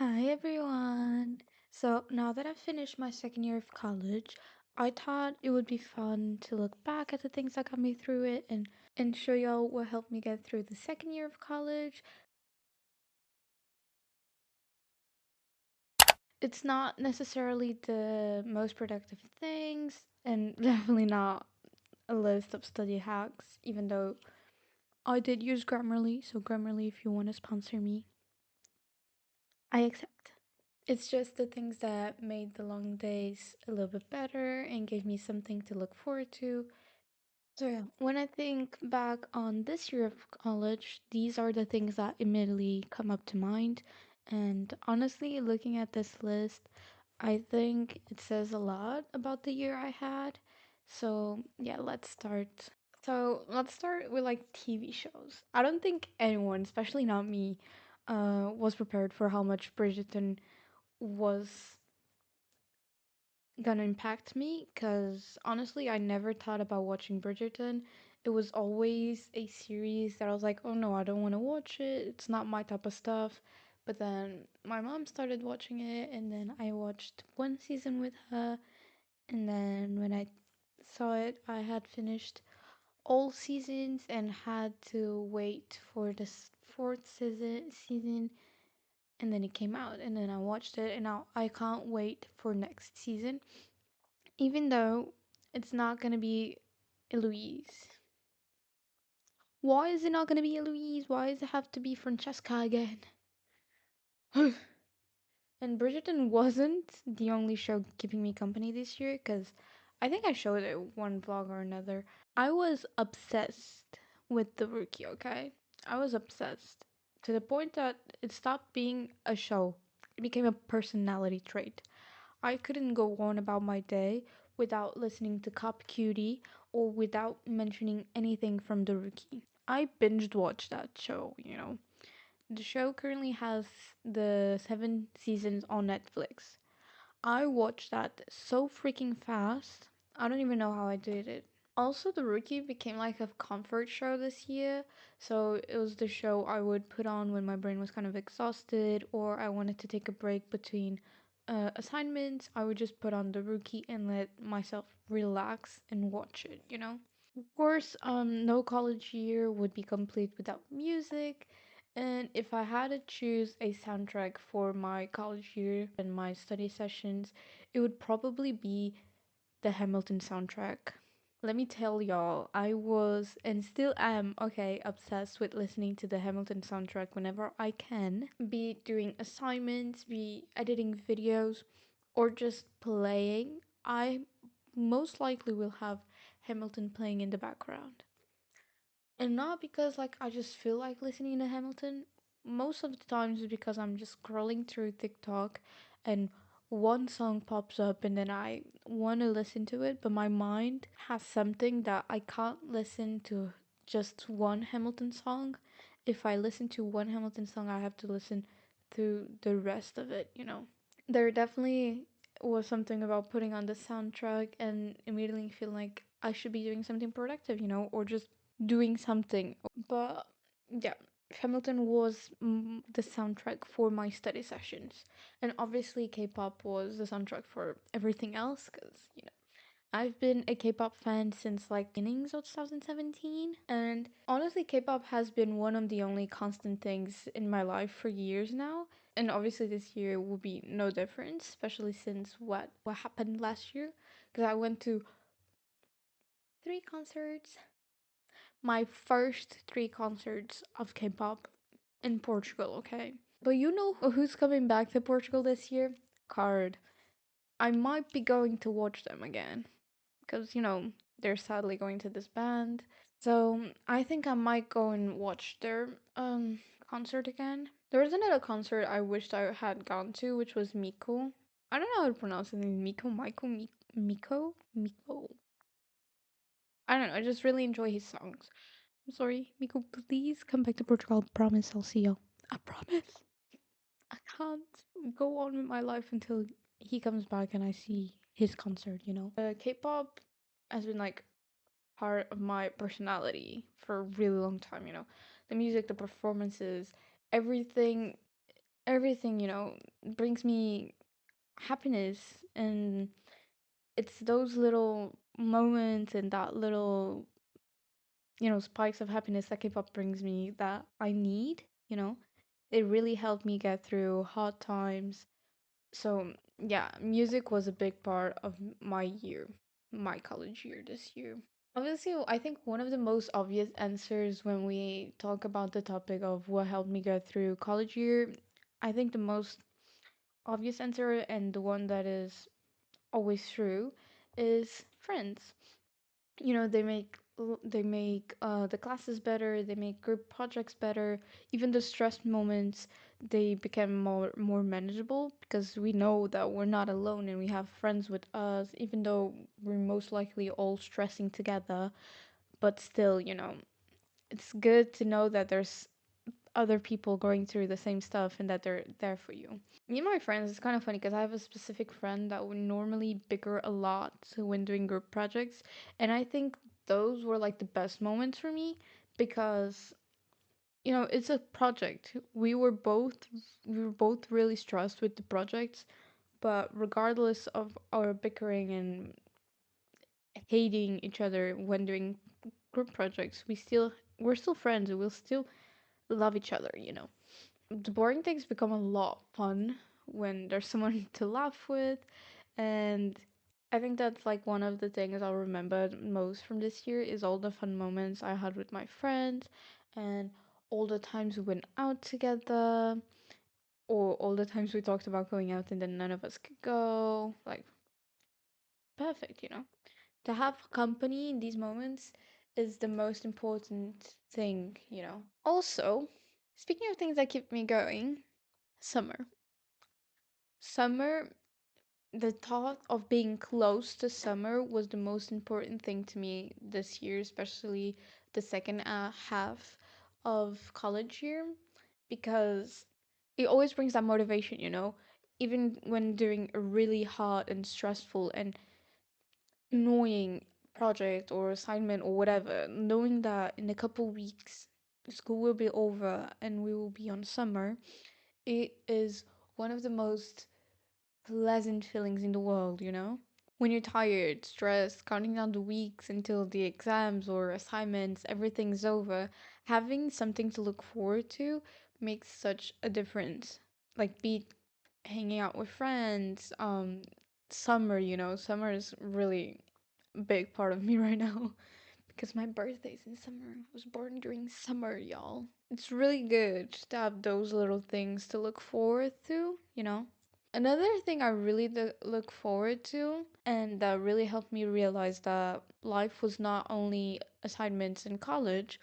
Hi everyone. So now that I've finished my second year of college, I thought it would be fun to look back at the things that got me through it and show y'all what helped me get through the second year of college. It's not necessarily the most productive things and definitely not a list of study hacks, even though I did use Grammarly, so Grammarly if you want to sponsor me, I accept. It's just the things that made the long days a little bit better and gave me something to look forward to. So, yeah, when I think back on this year of college, these are the things that immediately come up to mind. And honestly, looking at this list, I think it says a lot about the year I had. So, yeah, let's start. So, let's start with like TV shows. I don't think anyone, especially not me, was prepared for how much Bridgerton was gonna impact me because honestly, I never thought about watching Bridgerton. It was always a series that I was like, oh no, I don't want to watch it. It's not my type of stuff. But then my mom started watching it, and then I watched one season with her. And then when I saw it, I had finished all seasons and had to wait for the fourth season, and then it came out, and then I watched it, and now I can't wait for next season even though it's not gonna be Eloise. Why is it not gonna be Eloise? Why does it have to be Francesca again? And Bridgerton wasn't the only show keeping me company this year, because I think I showed it one vlog or another. I was obsessed with the rookie, okay? I was obsessed to the point that it stopped being a show. It became a personality trait. I couldn't go on about my day without listening to Cop Cutie or without mentioning anything from The Rookie. I binged watched that show. The show currently has the 7 seasons on Netflix. I watched that so freaking fast. I don't even know how I did it. Also, The Rookie became like a comfort show this year. So it was the show I would put on when my brain was kind of exhausted or I wanted to take a break between assignments. I would just put on The Rookie and let myself relax and watch it. Of course, no college year would be complete without music. And if I had to choose a soundtrack for my college year and my study sessions, it would probably be the Hamilton soundtrack. Let me tell y'all, I was and still am, okay, obsessed with listening to the Hamilton soundtrack whenever I can, be it doing assignments, be editing videos, or just playing. I most likely will have Hamilton playing in the background. And not because like I just feel like listening to Hamilton. Most of the times it's because I'm just scrolling through TikTok and one song pops up and then I want to listen to it, but my mind has something that I can't listen to just one Hamilton song. If I listen to one Hamilton song, I have to listen to the rest of it. There definitely was something about putting on the soundtrack and immediately feeling like I should be doing something productive, or just doing something. But yeah, Hamilton was the soundtrack for my study sessions. And obviously, K pop was the soundtrack for everything else because I've been a K-pop fan since like beginnings of 2017, and honestly K-pop has been one of the only constant things in my life for years now. And obviously this year will be no different, especially since what happened last year because I went to 3 concerts. My first 3 concerts of K-pop in Portugal, okay? But you know who's coming back to Portugal this year? Card. I might be going to watch them again because they're sadly going to this band. So I think I might go and watch their concert again. There was another concert I wished I had gone to, which was Miko. I don't know how to pronounce his name. Miko, Michael, Miko, Miko. I don't know. I just really enjoy his songs. I'm sorry, Miko. Please come back to Portugal. I promise I'll see you. I promise. I can't go on with my life until he comes back and I see his concert. K-pop has been like part of my personality for a really long time. The music, the performances, everything everything, brings me happiness. And it's those little moments and that little, spikes of happiness that K-pop brings me that I need, It really helped me get through hard times. So, yeah, music was a big part of my year, my college year this year. Obviously, I think one of the most obvious answers when we talk about the topic of what helped me get through college year, I think the most obvious answer and the one that is always true is friends. They make the classes better, they make group projects better, even the stress moments, they become more manageable because we know that we're not alone and we have friends with us, even though we're most likely all stressing together. But still, it's good to know that there's other people going through the same stuff and that they're there for you. Me and my friends, it's kind of funny because I have a specific friend that would normally bicker a lot when doing group projects. And I think those were like the best moments for me because, it's a project. We were both really stressed with the projects, but regardless of our bickering and hating each other when doing group projects, we're still friends and we'll still love each other. The boring things become a lot fun when there's someone to laugh with. And I think that's like one of the things I'll remember most from this year is all the fun moments I had with my friends and all the times we went out together, or all the times we talked about going out and then none of us could go. Like, perfect. To have company in these moments is the most important thing. Also, speaking of things that keep me going, summer. Summer, the thought of being close to summer was the most important thing to me this year, especially the second half of college year, because it always brings that motivation. Even when doing a really hard and stressful and annoying project or assignment or whatever, knowing that in a couple weeks school will be over and we will be on summer, it is one of the most pleasant feelings in the world. When you're tired, stressed, counting down the weeks until the exams or assignments, everything's over, having something to look forward to makes such a difference. Like, be it hanging out with friends, summer is really a big part of me right now because my birthday's in summer. I was born during summer, y'all. It's really good to have those little things to look forward to. Another thing I really look forward to, and that really helped me realize that life was not only assignments in college,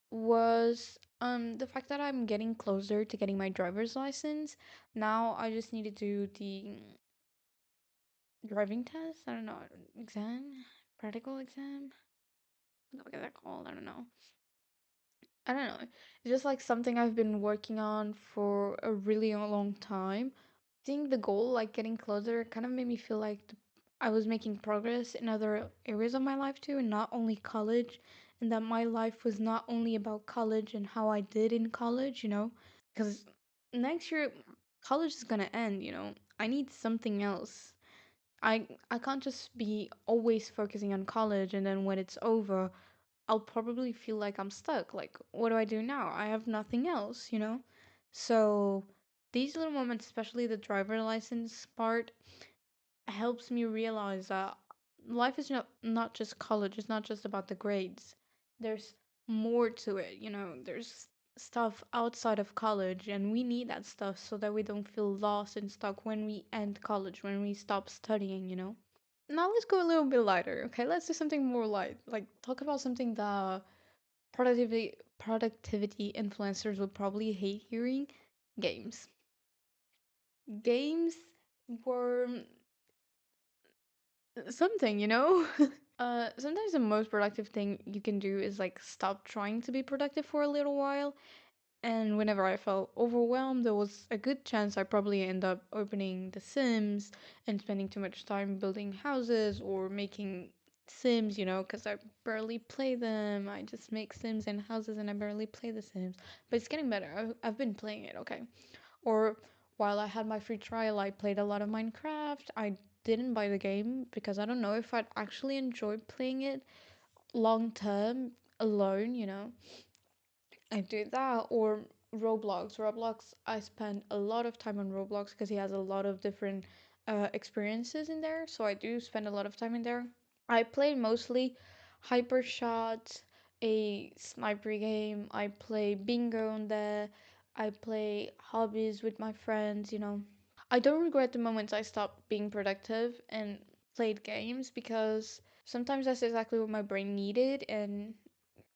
was the fact that I'm getting closer to getting my driver's license. Now I just need to do the driving test. I don't know, exam, practical exam. What is that called? I don't know. I don't know. It's just like something I've been working on for a really long time. Seeing the goal, like getting closer, kind of made me feel like I was making progress in other areas of my life too, and not only college, and that my life was not only about college and how I did in college. Because next year, college is gonna end. I need something else. I can't just be always focusing on college, and then when it's over, I'll probably feel like I'm stuck. Like, what do I do now? I have nothing else. So, these little moments, especially the driver license part, helps me realize that life is not just college, it's not just about the grades. There's more to it. There's stuff outside of college, and we need that stuff so that we don't feel lost and stuck when we end college, when we stop studying. Now let's go a little bit lighter, okay? Let's do something more light. Like, talk about something that productivity influencers would probably hate hearing. Games. Games were something. Sometimes the most productive thing you can do is like stop trying to be productive for a little while. And whenever I felt overwhelmed, there was a good chance I probably end up opening The Sims and spending too much time building houses or making Sims, because I barely play them. I just make Sims and houses and I barely play The Sims. But it's getting better. I've been playing it, okay? Or while I had my free trial, I played a lot of Minecraft. I didn't buy the game because I don't know if I'd actually enjoy playing it long term alone, you know. I do that. Or Roblox, I spend a lot of time on Roblox because he has a lot of different experiences in there, so I do spend a lot of time in there. I play mostly Hypershot, a sniper game. I play bingo on there. I play hobbies with my friends, you know. I don't regret the moments I stopped being productive and played games, because sometimes that's exactly what my brain needed and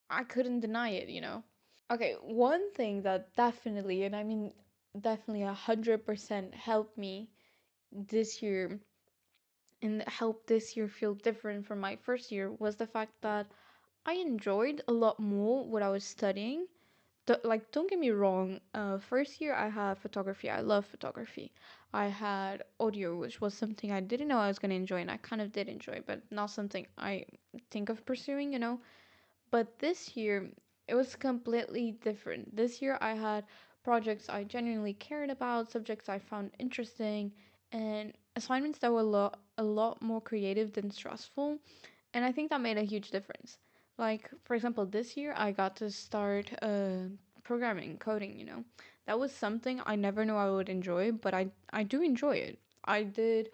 I couldn't deny it, you know. Okay, one thing that definitely, and I mean definitely 100% helped me this year and helped this year feel different from my first year, was the fact that I enjoyed a lot more what I was studying. Like, don't get me wrong, first year I had photography. I love photography. I had audio, which was something I didn't know I was going to enjoy, and I kind of did enjoy, but not something I think of pursuing, you know. But this year, it was completely different. This year, I had projects I genuinely cared about, subjects I found interesting, and assignments that were a lot more creative than stressful. And I think that made a huge difference. Like, for example, this year I got to start programming, coding, you know. That was something I never knew I would enjoy, but I do enjoy it. I did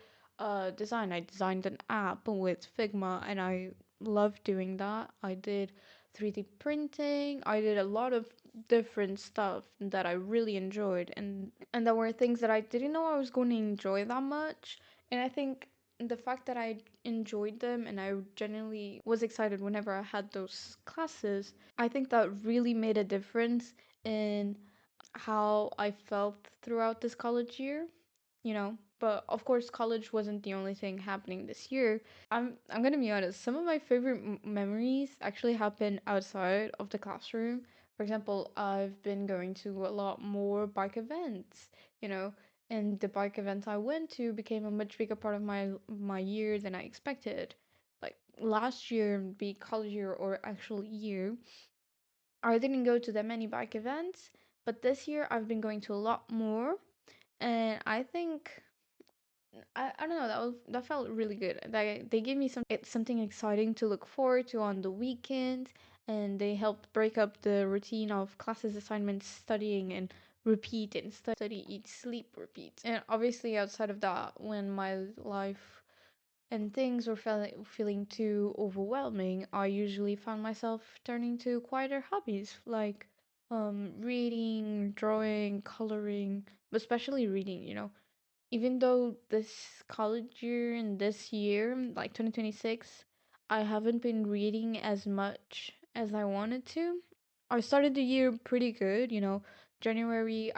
design. I designed an app with Figma, and I love doing that. I did 3D printing. I did a lot of different stuff that I really enjoyed, and there were things that I didn't know I was going to enjoy that much. And I think the fact that I enjoyed them and I genuinely was excited whenever I had those classes, I think that really made a difference in how I felt throughout this college year, you know. But of course, college wasn't the only thing happening this year. I'm gonna be honest. Some of my favorite memories actually happen outside of the classroom. For example, I've been going to a lot more bike events, you know, and the bike events I went to became a much bigger part of my year than I expected. Like last year, be college year or actual year, I didn't go to that many bike events, but this year I've been going to a lot more, and I think I don't know, that felt really good. They gave me something exciting to look forward to on the weekends, and they helped break up the routine of classes, assignments, studying, and repeat and study, eat, sleep, repeat. And obviously, outside of that, when my life and things were feeling too overwhelming, I usually found myself turning to quieter hobbies like reading, drawing, coloring, but especially reading, you know. Even though this college year and this year, like 2026, I haven't been reading as much as I wanted to. I started the year pretty good, you know. January,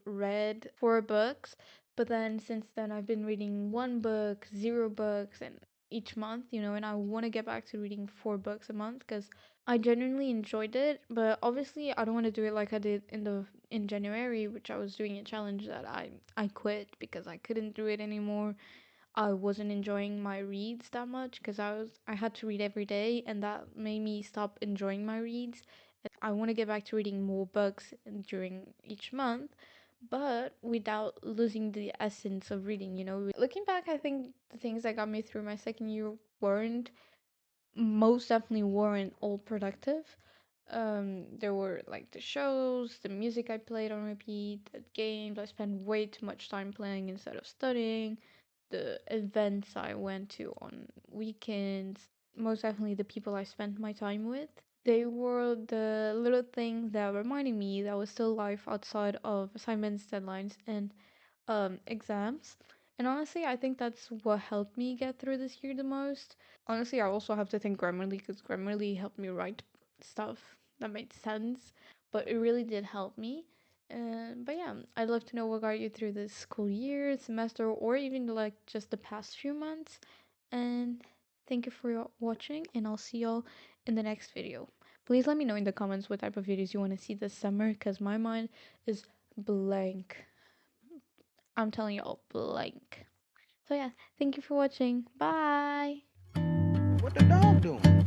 read 4 books, but then since then, I've been reading 1 book, 0 books, and each month, you know, and I want to get back to reading 4 books a month because I genuinely enjoyed it. But obviously, I don't want to do it like I did in January, which I was doing a challenge that I quit because I couldn't do it anymore. I wasn't enjoying my reads that much because I had to read every day, and that made me stop enjoying my reads. I want to get back to reading more books during each month, but without losing the essence of reading, you know. Looking back, I think the things that got me through my second year weren't most definitely weren't all productive. There were like the shows, the music I played on repeat, the games I spent way too much time playing instead of studying, the events I went to on weekends, most definitely the people I spent my time with. They were the little things that reminded me that was still life outside of assignments, deadlines, and exams. And honestly, I think that's what helped me get through this year the most. Honestly, I also have to thank Grammarly because Grammarly helped me write stuff that made sense, but it really did help me. But yeah, I'd love to know what got you through this school year, semester, or even like just the past few months. And thank you for watching, and I'll see y'all in the next video. Please let me know in the comments what type of videos you want to see this summer because my mind is blank. I'm telling y'all, blank. So yeah, thank you for watching. Bye. What the dog doing?